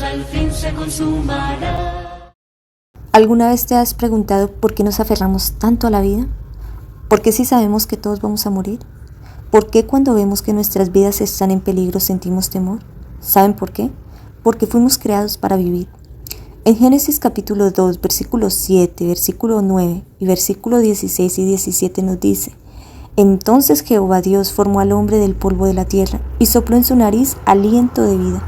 al fin se consumará. ¿Alguna vez te has preguntado por qué nos aferramos tanto a la vida? ¿Por qué si sabemos que todos vamos a morir? ¿Por qué cuando vemos que nuestras vidas están en peligro sentimos temor? ¿Saben por qué? Porque fuimos creados para vivir. En Génesis capítulo 2, versículo 7, versículo 9 y versículo 16 y 17 nos dice: Entonces Jehová Dios formó al hombre del polvo de la tierra y sopló en su nariz aliento de vida,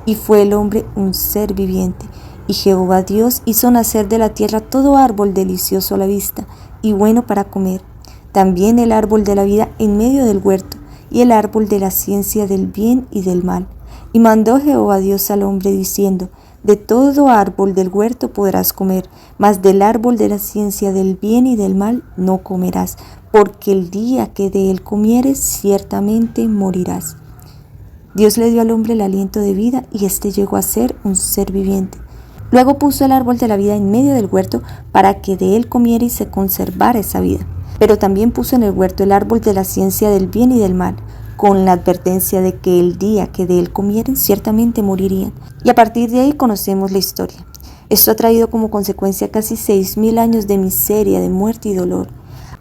y fue el hombre un ser viviente. Y Jehová Dios hizo nacer de la tierra todo árbol delicioso a la vista y bueno para comer, también el árbol de la vida en medio del huerto, y el árbol de la ciencia del bien y del mal. Y mandó Jehová Dios al hombre diciendo: De todo árbol del huerto podrás comer, mas del árbol de la ciencia del bien y del mal no comerás, porque el día que de él comieres ciertamente morirás. Dios le dio al hombre el aliento de vida y éste llegó a ser un ser viviente. Luego puso el árbol de la vida en medio del huerto para que de él comiera y se conservara esa vida. Pero también puso en el huerto el árbol de la ciencia del bien y del mal, con la advertencia de que el día que de él comieren ciertamente morirían. Y a partir de ahí conocemos la historia. Esto ha traído como consecuencia casi 6.000 años de miseria, de muerte y dolor.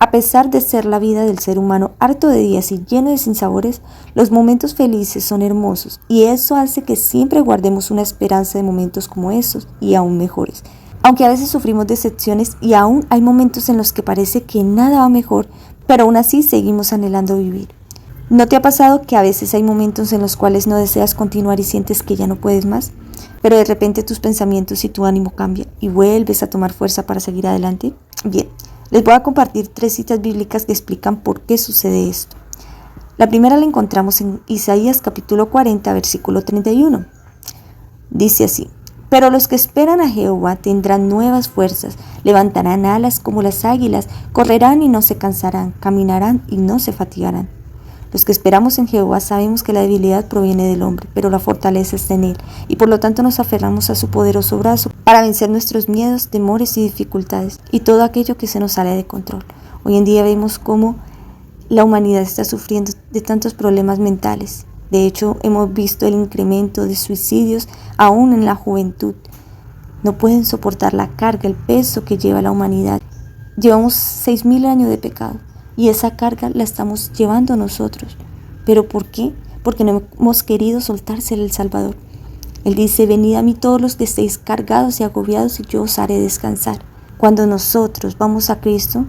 A pesar de ser la vida del ser humano harto de días y lleno de sinsabores, los momentos felices son hermosos y eso hace que siempre guardemos una esperanza de momentos como esos y aún mejores. Aunque a veces sufrimos decepciones y aún hay momentos en los que parece que nada va mejor, pero aún así seguimos anhelando vivir. ¿No te ha pasado que a veces hay momentos en los cuales no deseas continuar y sientes que ya no puedes más? Pero de repente tus pensamientos y tu ánimo cambian y vuelves a tomar fuerza para seguir adelante. Bien, les voy a compartir 3 citas bíblicas que explican por qué sucede esto. La primera la encontramos en Isaías capítulo 40, versículo 31. Dice así: Pero los que esperan a Jehová tendrán nuevas fuerzas, levantarán alas como las águilas, correrán y no se cansarán, caminarán y no se fatigarán. Los que esperamos en Jehová sabemos que la debilidad proviene del hombre, pero la fortaleza está en él, y por lo tanto nos aferramos a su poderoso brazo para vencer nuestros miedos, temores y dificultades, y todo aquello que se nos sale de control. Hoy en día vemos cómo la humanidad está sufriendo de tantos problemas mentales. De hecho, hemos visto el incremento de suicidios aún en la juventud. No pueden soportar la carga, el peso que lleva la humanidad. Llevamos 6.000 años de pecado. Y esa carga la estamos llevando nosotros. ¿Pero por qué? Porque no hemos querido soltársela al Salvador. Él dice: Venid a mí todos los que estéis cargados y agobiados y yo os haré descansar. Cuando nosotros vamos a Cristo,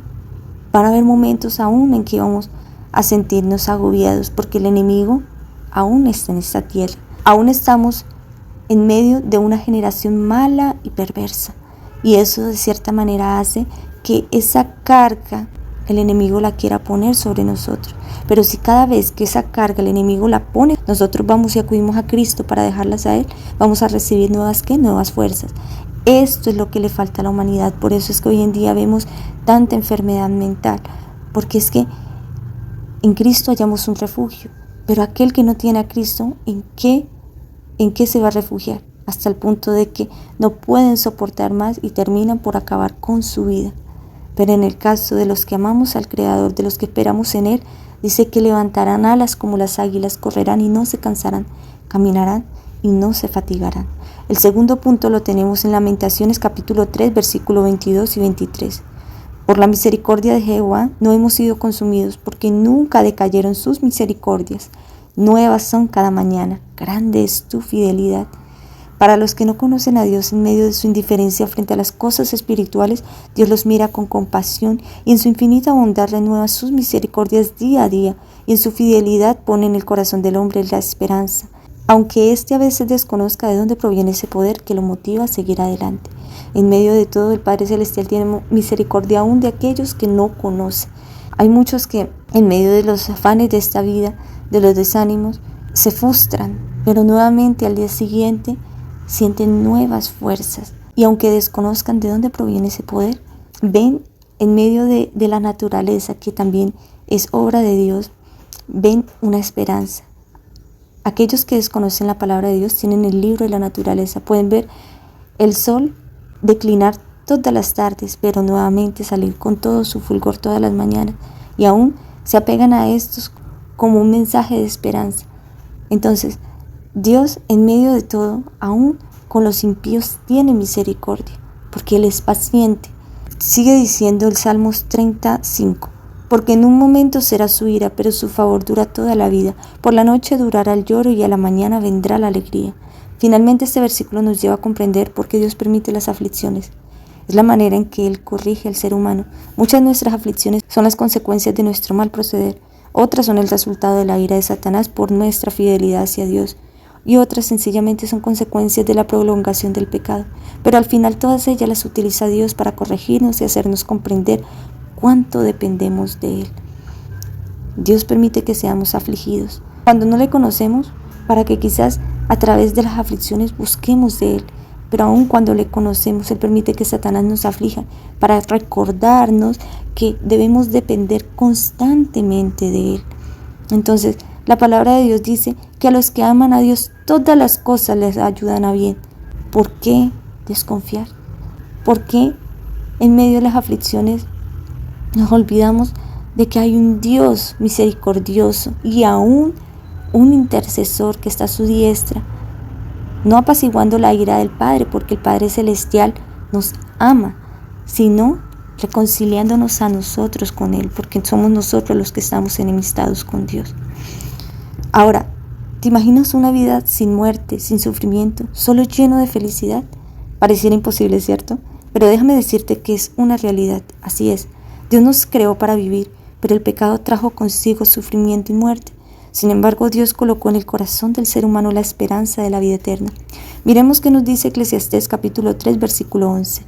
van a haber momentos aún en que vamos a sentirnos agobiados porque el enemigo aún está en esta tierra. Aún estamos en medio de una generación mala y perversa. Y eso de cierta manera hace que esa carga el enemigo la quiera poner sobre nosotros. Pero si cada vez que esa carga el enemigo la pone, nosotros vamos y acudimos a Cristo para dejarlas a Él, vamos a recibir nuevas fuerzas. Esto es lo que le falta a la humanidad. Por eso es que hoy en día vemos tanta enfermedad mental, porque es que en Cristo hallamos un refugio, pero aquel que no tiene a Cristo, ¿en qué se va a refugiar? Hasta el punto de que no pueden soportar más y terminan por acabar con su vida. Pero en el caso de los que amamos al Creador, de los que esperamos en Él, dice que levantarán alas como las águilas, correrán y no se cansarán, caminarán y no se fatigarán. El segundo punto lo tenemos en Lamentaciones capítulo 3, versículo 22 y 23. Por la misericordia de Jehová no hemos sido consumidos, porque nunca decayeron sus misericordias. Nuevas son cada mañana, grande es tu fidelidad. Para los que no conocen a Dios, en medio de su indiferencia frente a las cosas espirituales, Dios los mira con compasión y en su infinita bondad renueva sus misericordias día a día, y en su fidelidad pone en el corazón del hombre la esperanza, aunque éste a veces desconozca de dónde proviene ese poder que lo motiva a seguir adelante. En medio de todo, el Padre Celestial tiene misericordia aún de aquellos que no conocen. Hay muchos que en medio de los afanes de esta vida, de los desánimos, se frustran, pero nuevamente al día siguiente sienten nuevas fuerzas, y aunque desconozcan de dónde proviene ese poder, ven en medio de la naturaleza, que también es obra de Dios, ven una esperanza. Aquellos que desconocen la palabra de Dios tienen el libro de la naturaleza, pueden ver el sol declinar todas las tardes, pero nuevamente salir con todo su fulgor todas las mañanas, y aún se apegan a estos como un mensaje de esperanza. Entonces, Dios en medio de todo aún con los impíos tiene misericordia, porque Él es paciente. Sigue diciendo el Salmos 35, porque en un momento será su ira, pero su favor dura toda la vida. Por la noche durará el lloro y a la mañana vendrá la alegría. Finalmente este versículo nos lleva a comprender por qué Dios permite las aflicciones. Es la manera en que Él corrige al ser humano. Muchas de nuestras aflicciones son las consecuencias de nuestro mal proceder. Otras son el resultado de la ira de Satanás por nuestra fidelidad hacia Dios. Y otras sencillamente son consecuencias de la prolongación del pecado. Pero al final todas ellas las utiliza Dios para corregirnos y hacernos comprender cuánto dependemos de Él. Dios permite que seamos afligidos cuando no le conocemos, para que quizás a través de las aflicciones busquemos de Él. Pero aun cuando le conocemos, Él permite que Satanás nos aflija para recordarnos que debemos depender constantemente de Él. Entonces, la palabra de Dios dice que a los que aman a Dios todas las cosas les ayudan a bien. ¿Por qué desconfiar? ¿Por qué en medio de las aflicciones nos olvidamos de que hay un Dios misericordioso y aún un intercesor que está a su diestra, no apaciguando la ira del Padre, porque el Padre Celestial nos ama, sino reconciliándonos a nosotros con Él, porque somos nosotros los que estamos enemistados con Dios? Ahora, ¿te imaginas una vida sin muerte, sin sufrimiento, solo lleno de felicidad? Pareciera imposible, ¿cierto? Pero déjame decirte que es una realidad. Así es. Dios nos creó para vivir, pero el pecado trajo consigo sufrimiento y muerte. Sin embargo, Dios colocó en el corazón del ser humano la esperanza de la vida eterna. Miremos qué nos dice Eclesiastés capítulo 3, versículo 11.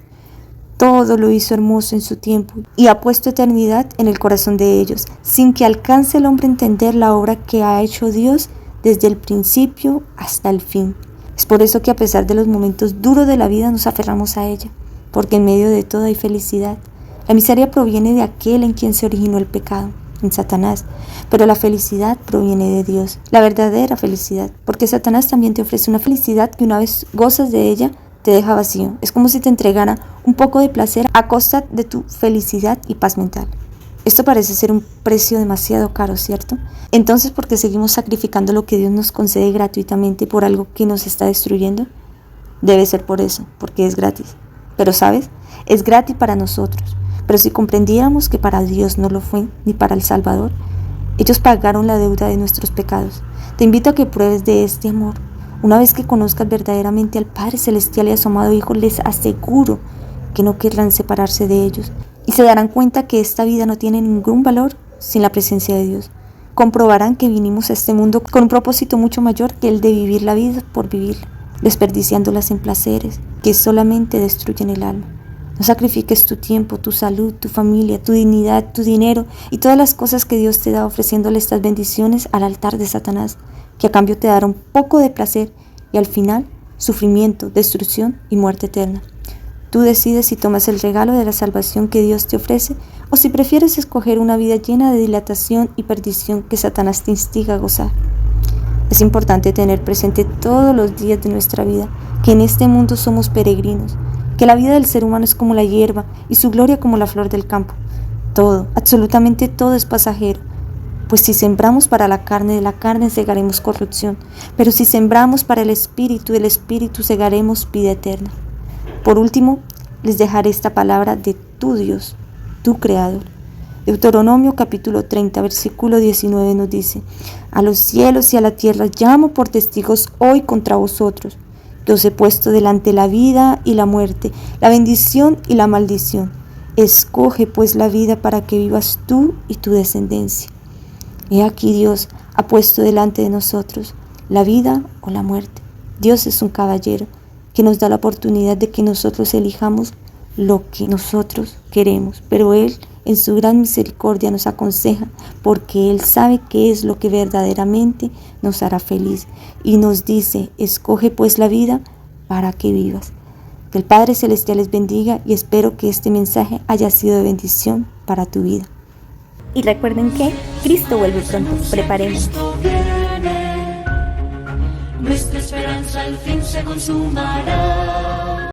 Todo lo hizo hermoso en su tiempo y ha puesto eternidad en el corazón de ellos, sin que alcance el hombre a entender la obra que ha hecho Dios desde el principio hasta el fin. Es por eso que a pesar de los momentos duros de la vida nos aferramos a ella, porque en medio de todo hay felicidad. La miseria proviene de aquel en quien se originó el pecado, en Satanás, pero la felicidad proviene de Dios, la verdadera felicidad, porque Satanás también te ofrece una felicidad que una vez gozas de ella, te deja vacío. Es como si te entregara un poco de placer a costa de tu felicidad y paz mental. Esto parece ser un precio demasiado caro, ¿cierto? Entonces, ¿por qué seguimos sacrificando lo que Dios nos concede gratuitamente por algo que nos está destruyendo? Debe ser por eso, porque es gratis. Pero, ¿sabes? Es gratis para nosotros. Pero si comprendiéramos que para Dios no lo fue, ni para el Salvador, ellos pagaron la deuda de nuestros pecados. Te invito a que pruebes de este amor. Una vez que conozcas verdaderamente al Padre Celestial y a su amado Hijo, les aseguro que no querrán separarse de ellos y se darán cuenta que esta vida no tiene ningún valor sin la presencia de Dios. Comprobarán que vinimos a este mundo con un propósito mucho mayor que el de vivir la vida por vivirla, desperdiciándolas en placeres que solamente destruyen el alma. No sacrifiques tu tiempo, tu salud, tu familia, tu dignidad, tu dinero y todas las cosas que Dios te da ofreciéndole estas bendiciones al altar de Satanás, que a cambio te dará un poco de placer y al final sufrimiento, destrucción y muerte eterna. Tú decides si tomas el regalo de la salvación que Dios te ofrece o si prefieres escoger una vida llena de dilatación y perdición que Satanás te instiga a gozar. Es importante tener presente todos los días de nuestra vida que en este mundo somos peregrinos, que la vida del ser humano es como la hierba y su gloria como la flor del campo. Todo, absolutamente todo es pasajero. Pues si sembramos para la carne, de la carne segaremos corrupción. Pero si sembramos para el Espíritu, del Espíritu segaremos vida eterna. Por último, les dejaré esta palabra de tu Dios, tu Creador. Deuteronomio capítulo 30, versículo 19 nos dice: a los cielos y a la tierra llamo por testigos hoy contra vosotros, que os he puesto delante la vida y la muerte, la bendición y la maldición. Escoge pues la vida para que vivas tú y tu descendencia. He aquí Dios ha puesto delante de nosotros la vida o la muerte. Dios es un caballero que nos da la oportunidad de que nosotros elijamos lo que nosotros queremos, pero Él en su gran misericordia nos aconseja porque Él sabe qué es lo que verdaderamente nos hará feliz y nos dice: escoge pues la vida para que vivas. Que el Padre Celestial les bendiga y espero que este mensaje haya sido de bendición para tu vida. Y recuerden que Cristo vuelve pronto. Preparemos. Nuestra esperanza al fin se consumará.